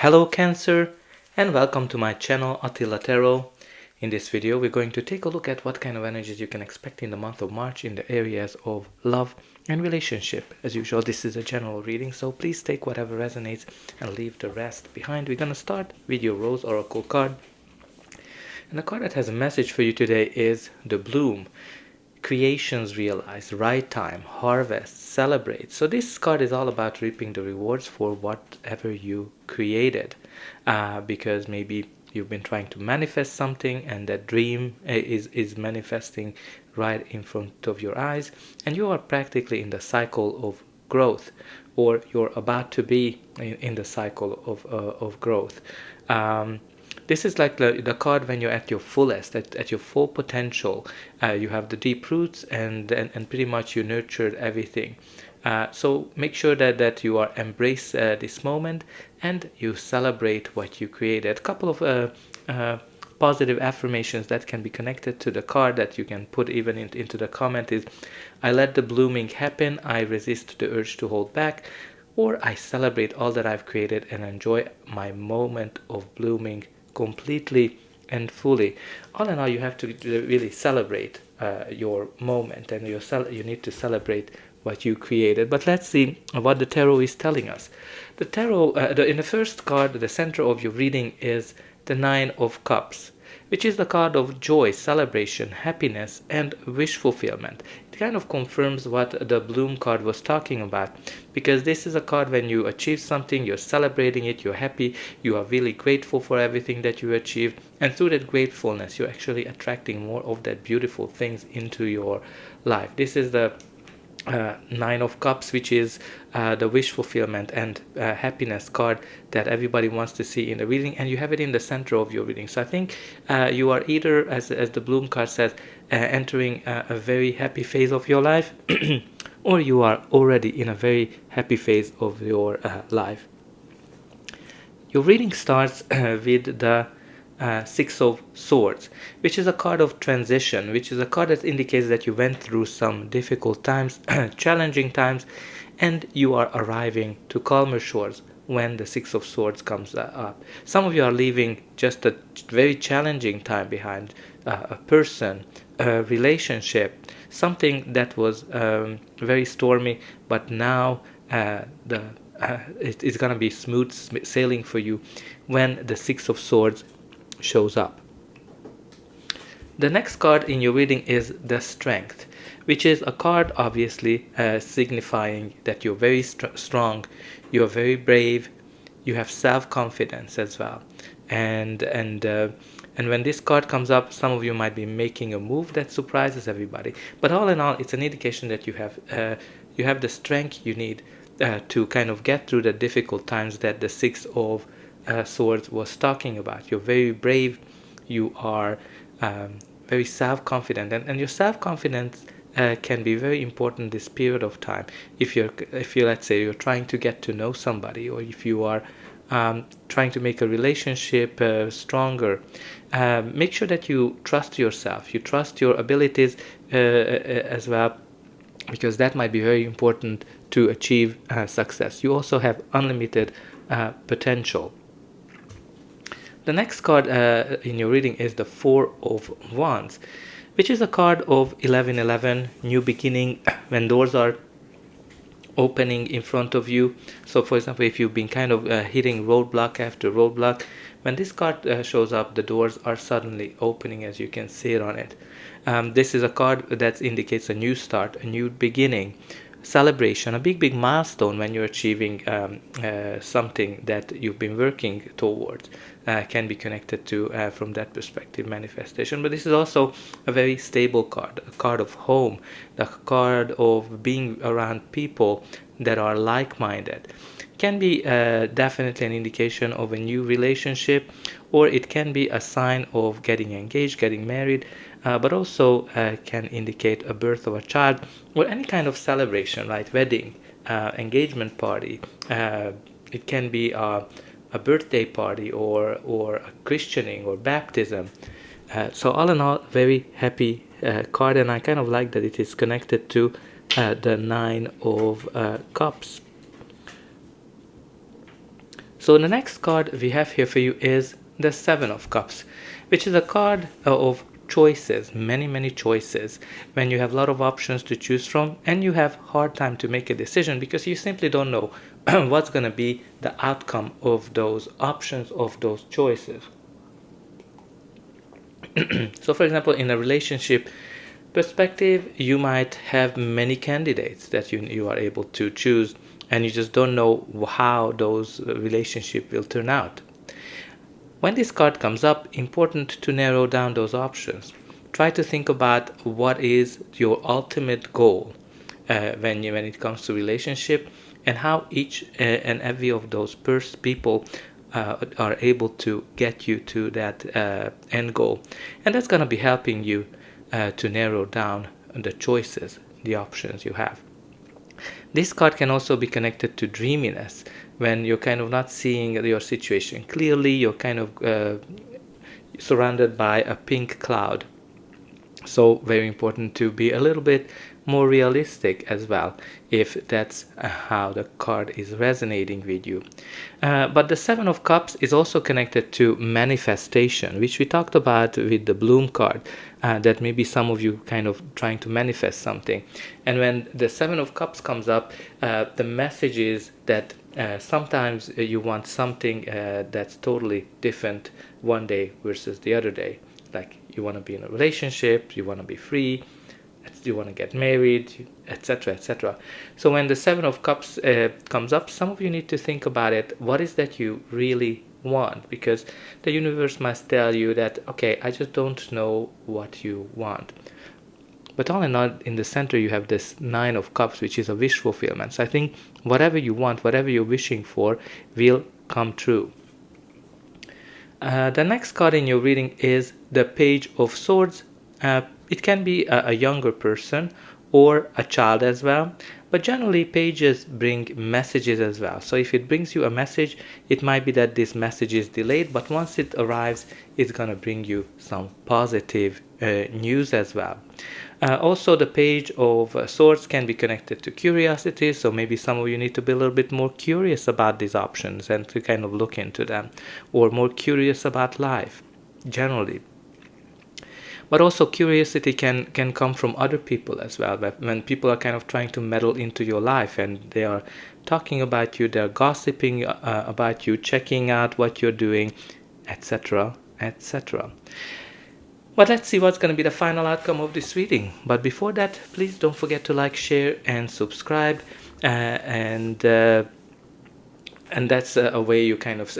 Hello Cancer, and welcome to my channel Attila Tarot. In this video we're going to take a look at what kind of energies you can expect in the month of March in the areas of love and relationship. As usual, this is a general reading, so please take whatever resonates and leave the rest behind. We're going to start with your Rose Oracle card. And the card that has a message for you today is the Bloom. Creations realize, right time, harvest, celebrate. So this card is all about reaping the rewards for whatever you created, because maybe you've been trying to manifest something and that dream is manifesting right in front of your eyes, and you are practically in the cycle of growth, or you're about to be in the cycle of growth. This is like the card when you're at your fullest, at your full potential. You have the deep roots and pretty much you nurtured everything. So make sure that you are embrace this moment and you celebrate what you created. A couple of positive affirmations that can be connected to the card that you can put even into the comment is: I let the blooming happen, I resist the urge to hold back, or I celebrate all that I've created and enjoy my moment of blooming completely and fully. All in all, you have to really celebrate your moment, and you need to celebrate what you created. But let's see what the tarot is telling us. The tarot, in the first card, the center of your reading is the Nine of Cups, which is the card of joy, celebration, happiness, and wish fulfillment. It kind of confirms what the Bloom card was talking about, because this is a card when you achieve something, you're celebrating it, you're happy, you are really grateful for everything that you achieved, and through that gratefulness, you're actually attracting more of that beautiful things into your life. This is the Nine of Cups, which is the wish fulfillment and happiness card that everybody wants to see in the reading, and you have it in the center of your reading. So I think you are either, as the Bloom card says, entering a very happy phase of your life, or you are already in a very happy phase of your life. Your reading starts with the Six of Swords, which is a card of transition, which is a card that indicates that you went through some difficult times, challenging times, and you are arriving to calmer shores when the Six of Swords comes up. Some of you are leaving just a very challenging time behind, a person, a relationship, something that was very stormy, but now it's going to be smooth sailing for you when the Six of Swords shows up. The next card in your reading is the Strength, which is a card obviously signifying that you're very strong, you're very brave, you have self-confidence as well, and when this card comes up, some of you might be making a move that surprises everybody, but all in all, it's an indication that you have the strength you need to kind of get through the difficult times that the Six of Swords was talking about. You're very brave, you are very self-confident, and your self-confidence can be very important this period of time. If you let's say you're trying to get to know somebody, or if you are trying to make a relationship stronger, make sure that you trust yourself, you trust your abilities as well, because that might be very important to achieve success. You also have unlimited potential. The next card in your reading is the Four of Wands, which is a card of 1111, new beginning, when doors are opening in front of you. So for example, if you've been kind of hitting roadblock after roadblock, when this card shows up, the doors are suddenly opening, as you can see it on it. This is a card that indicates a new start, a new beginning, celebration, a big milestone when you're achieving something that you've been working towards. Can be connected to from that perspective, manifestation. But this is also a very stable card, a card of home, the card of being around people that are like-minded. Can be definitely an indication of a new relationship, or it can be a sign of getting engaged, getting married, but also can indicate a birth of a child, or any kind of celebration, like wedding, engagement party. It can be a birthday party, or a christening or baptism. So all in all, very happy card, and I kind of like that it is connected to the Nine of Cups. So the next card we have here for you is the Seven of Cups, which is a card of choices, many choices, when you have a lot of options to choose from and you have hard time to make a decision because you simply don't know what's going to be the outcome of those options, of those choices. So for example, in a relationship perspective, you might have many candidates that you are able to choose, and you just don't know how those relationship will turn out. When this card comes up, important to narrow down those options. Try to think about what is your ultimate goal when it comes to relationship, and how each and every of those people are able to get you to that end goal. And that's going to be helping you to narrow down the choices, the options you have. This card can also be connected to dreaminess, when you're kind of not seeing your situation clearly, you're kind of surrounded by a pink cloud. So very important to be a little bit more realistic as well, if that's how the card is resonating with you. But the Seven of Cups is also connected to manifestation, which we talked about with the Bloom card, that maybe some of you kind of trying to manifest something. And when the Seven of Cups comes up, the message is that sometimes you want something that's totally different one day versus the other day. Like you want to be in a relationship, you want to be free, you want to get married, etc., etc. So when the Seven of Cups comes up, some of you need to think about it. What is that you really want? Because the universe must tell you that, okay, I just don't know what you want. But all in all, in the center you have this Nine of Cups, which is a wish fulfillment. So I think whatever you want, whatever you're wishing for, will come true. The next card in your reading is the Page of Swords. It can be a younger person or a child as well, but generally pages bring messages as well. So if it brings you a message, it might be that this message is delayed, but once it arrives, it's going to bring you some positive news as well. Also, the Page of Swords can be connected to curiosity, so maybe some of you need to be a little bit more curious about these options and to kind of look into them, or more curious about life generally. But also curiosity can come from other people as well. But when people are kind of trying to meddle into your life and they are talking about you, they're gossiping about you, checking out what you're doing, etc., etc. But let's see what's going to be the final outcome of this reading. But before that, please don't forget to like, share, and subscribe. And that's a way you kind of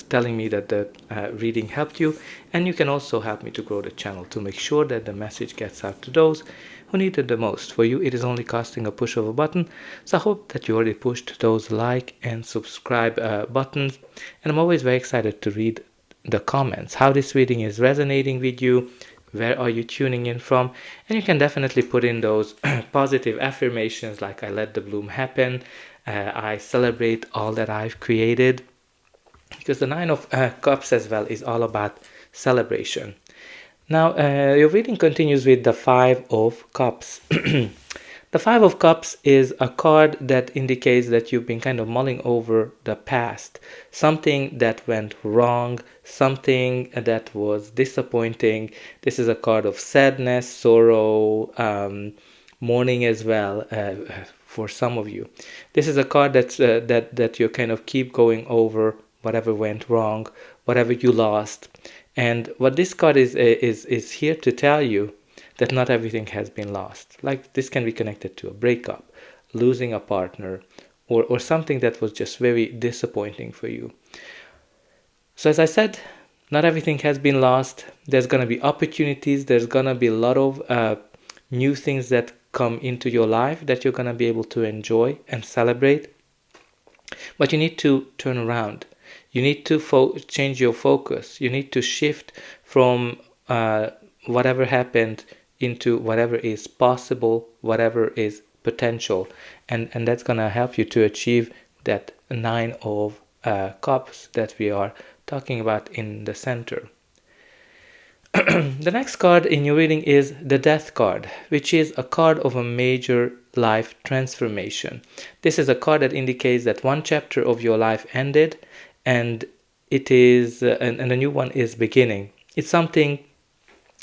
telling me that the reading helped you. And you can also help me to grow the channel, to make sure that the message gets out to those who need it the most. For you, it is only costing a push of a button. So I hope that you already pushed those like and subscribe buttons. And I'm always very excited to read the comments, how this reading is resonating with you, where are you tuning in from. And you can definitely put in those positive affirmations like I let the bloom happen, I celebrate all that I've created, because the Nine of Cups as well is all about celebration. Now your reading continues with the Five of Cups. The Five of Cups is a card that indicates that you've been kind of mulling over the past, something that went wrong, something that was disappointing. This is a card of sadness, sorrow, mourning as well, for some of you. This is a card that's that you kind of keep going over whatever went wrong, whatever you lost. And what this card is here to tell you, that not everything has been lost. Like this can be connected to a breakup, losing a partner, or something that was just very disappointing for you. So as I said, not everything has been lost. There's going to be opportunities. There's going to be a lot of new things that come into your life that you're going to be able to enjoy and celebrate. But you need to turn around. You need to change your focus. You need to shift from whatever happened into whatever is possible, whatever is potential. And that's going to help you to achieve that Nine of Cups that we are talking about in the center. The next card in your reading is the Death card, which is a card of a major life transformation. This is a card that indicates that one chapter of your life ended, and it is and a new one is beginning. It's something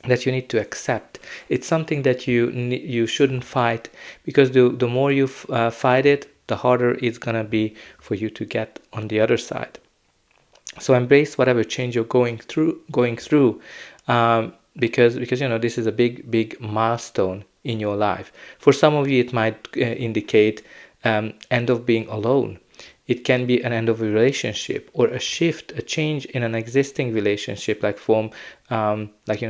that you need to accept. It's something that you shouldn't fight, because the more you fight it, the harder it's gonna be for you to get on the other side. So embrace whatever change you're going through, because this is a big milestone in your life. For some of you, it might indicate end of being alone. It can be an end of a relationship, or a shift, a change in an existing relationship, like from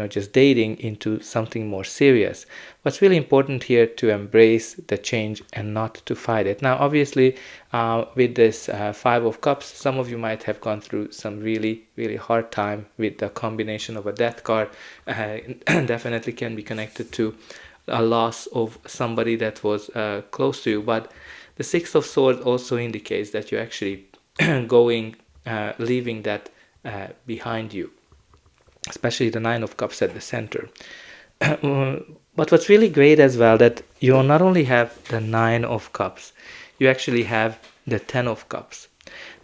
just dating into something more serious. What's really important here to embrace the change and not to fight it. Now, obviously, with this Five of Cups, some of you might have gone through some really hard time with the combination of a Death card. Definitely can be connected to a loss of somebody that was close to you, but the Six of Swords also indicates that you're actually leaving that behind you, especially the Nine of Cups at the center. But what's really great as well, that you not only have the Nine of Cups, you actually have the Ten of Cups.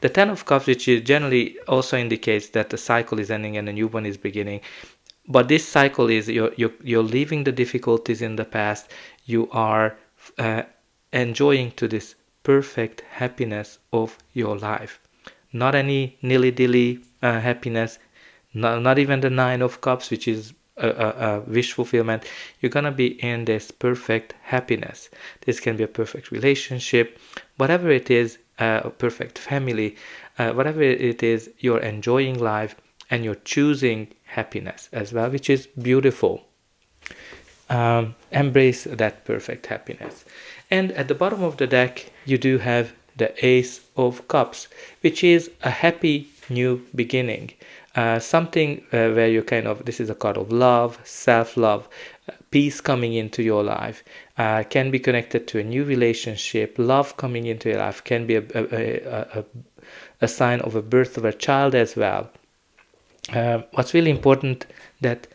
The Ten of Cups, which generally also indicates that the cycle is ending and a new one is beginning. But this cycle is you're leaving the difficulties in the past. You are enjoying to this perfect happiness of your life. Not any nilly-dilly happiness, not even the Nine of Cups, which is a wish fulfillment. You're gonna be in this perfect happiness. This can be a perfect relationship, whatever it is, a perfect family, whatever it is, you're enjoying life and you're choosing happiness as well, which is beautiful. Embrace that perfect happiness. And at the bottom of the deck, you do have the Ace of Cups, which is a happy new beginning. Something where you this is a card of love, self-love, peace coming into your life. Can be connected to a new relationship. Love coming into your life can be a sign of a birth of a child as well. What's really important, that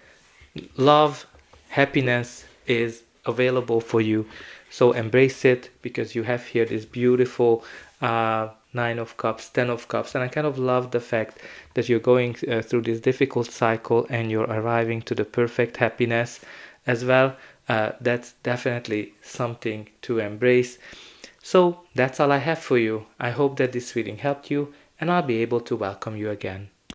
love, happiness is available for you. So embrace it, because you have here this beautiful Nine of Cups, Ten of Cups. And I kind of love the fact that you're going through this difficult cycle and you're arriving to the perfect happiness as well. That's definitely something to embrace. So that's all I have for you. I hope that this reading helped you, and I'll be able to welcome you again